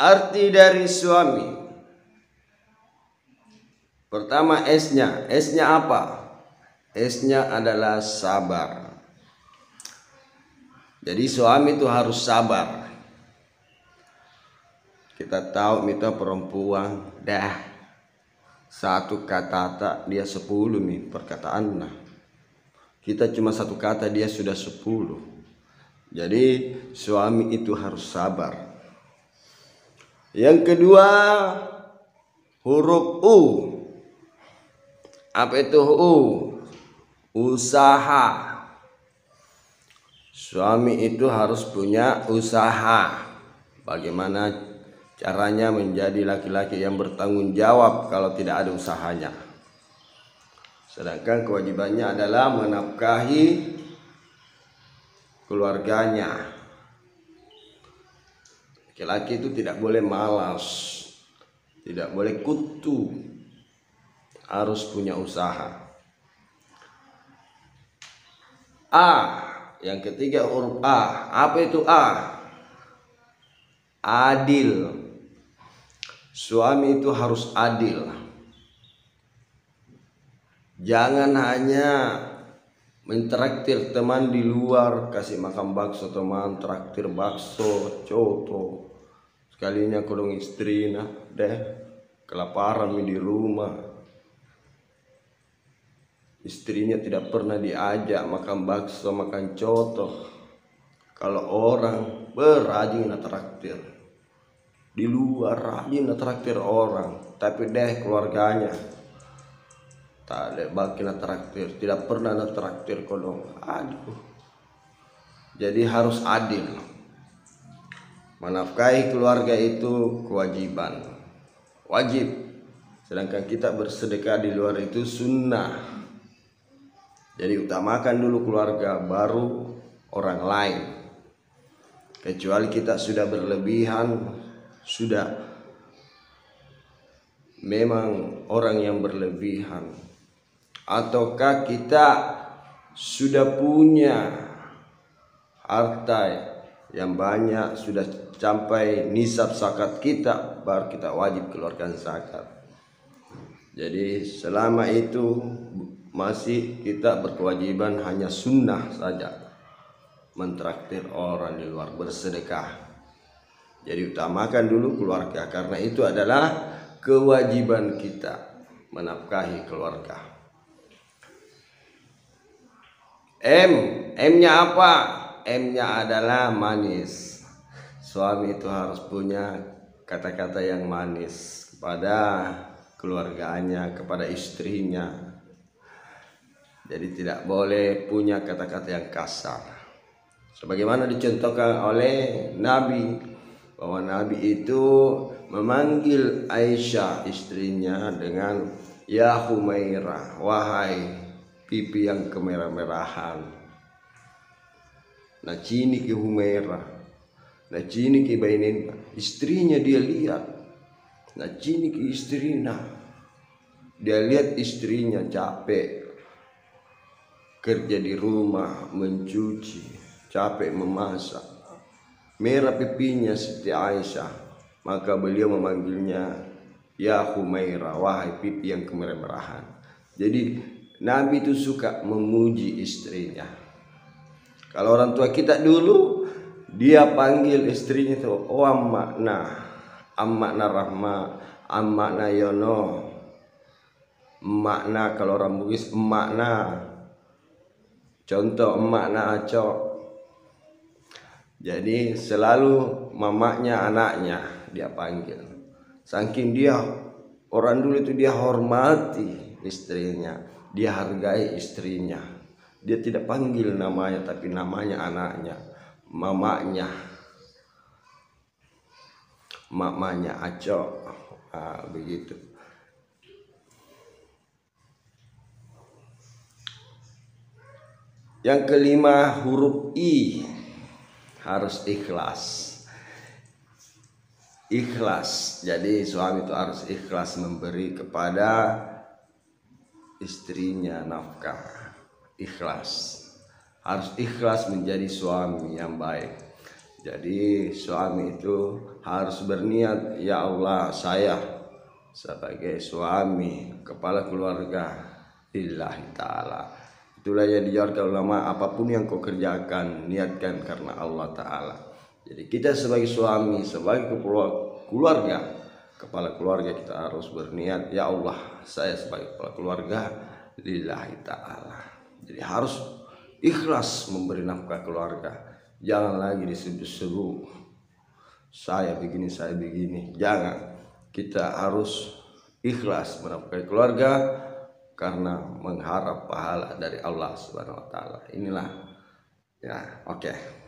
Arti dari suami. Pertama S-nya. S-nya apa? S-nya adalah sabar. Jadi suami itu harus sabar. Kita tahu mita perempuan dah satu kata dia 10 nih perkataan. Nah, kita cuma satu kata dia sudah 10. Jadi suami itu harus sabar. Yang kedua, huruf U. Apa itu U? Usaha. Suami itu harus punya usaha. Bagaimana caranya menjadi laki-laki yang bertanggung jawab kalau tidak ada usahanya. Sedangkan kewajibannya adalah menafkahi keluarganya. Laki-laki itu tidak boleh malas, tidak boleh kutu, harus punya usaha. A, yang ketiga huruf A. Apa itu A? Adil. Suami itu harus adil. Jangan hanya mentraktir teman di luar, kasih makan bakso teman, traktir bakso, coto. Sekalinya kodong istrinya deh kelaparan di rumah. Istrinya tidak pernah diajak makan bakso, makan coto. Kalau orang berajin traktir di luar, rajin traktir orang, tapi deh keluarganya tak ada bakin traktir, tidak pernah traktir kodong. Aduh. Jadi harus adil. Menafkahi keluarga itu kewajiban, wajib. Sedangkan kita bersedekah di luar itu sunnah. Jadi utamakan dulu keluarga, baru orang lain. Kecuali kita sudah berlebihan, sudah memang orang yang berlebihan, ataukah kita sudah punya harta yang banyak, sudah sampai nisab zakat kita, baru kita wajib keluarkan zakat. Jadi selama itu masih kita berkewajiban hanya sunnah saja, mentraktir orang di luar, bersedekah. Jadi utamakan dulu keluarga, karena itu adalah kewajiban kita menafkahi keluarga. M-nya apa? M-nya adalah manis. Suami itu harus punya kata-kata yang manis kepada keluarganya, kepada istrinya. Jadi tidak boleh punya kata-kata yang kasar. Sebagaimana dicontohkan oleh Nabi, bahwa Nabi itu memanggil Aisyah istrinya dengan ya Humairah, wahai pipi yang kemerah-merahan. Nah cini ke Humairah, nah cini ke bainin, istrinya dia lihat. Nah cini ke istrinya, dia lihat istrinya capek kerja di rumah, mencuci, capek memasak, merah pipinya Siti Aisyah. Maka beliau memanggilnya ya Humairah, wahai pipi yang kemerah-merahan. Jadi Nabi itu suka memuji istrinya. Kalau orang tua kita dulu, dia panggil istrinya itu oh ammakna, ammakna Rahma, ammakna Yono, emakna. Kalau orang Bugis emakna, contoh emakna Acok. Jadi selalu mamanya anaknya dia panggil. Saking dia orang dulu itu dia hormati istrinya, dia hargai istrinya. Dia tidak panggil namanya, tapi namanya anaknya, mamanya, mamanya Acok. Nah, begitu. Yang kelima huruf I, harus ikhlas. Ikhlas. Jadi suami itu harus ikhlas memberi kepada istrinya nafkah. Ikhlas. Harus ikhlas menjadi suami yang baik. Jadi suami itu harus berniat, ya Allah, saya sebagai suami, kepala keluarga, lillahi ta'ala. Itulah yang diajarkan ulama, apapun yang kau kerjakan, niatkan karena Allah Ta'ala. Jadi kita sebagai suami, sebagai keluarga, kepala keluarga, kita harus berniat, ya Allah, saya sebagai kepala keluarga, lillahi ta'ala. Jadi harus ikhlas memberi nafkah keluarga. Jangan lagi disebut-sebut saya begini, jangan. Kita harus ikhlas menafkahi keluarga karena mengharap pahala dari Allah Subhanahu wa taala. Inilah ya, oke.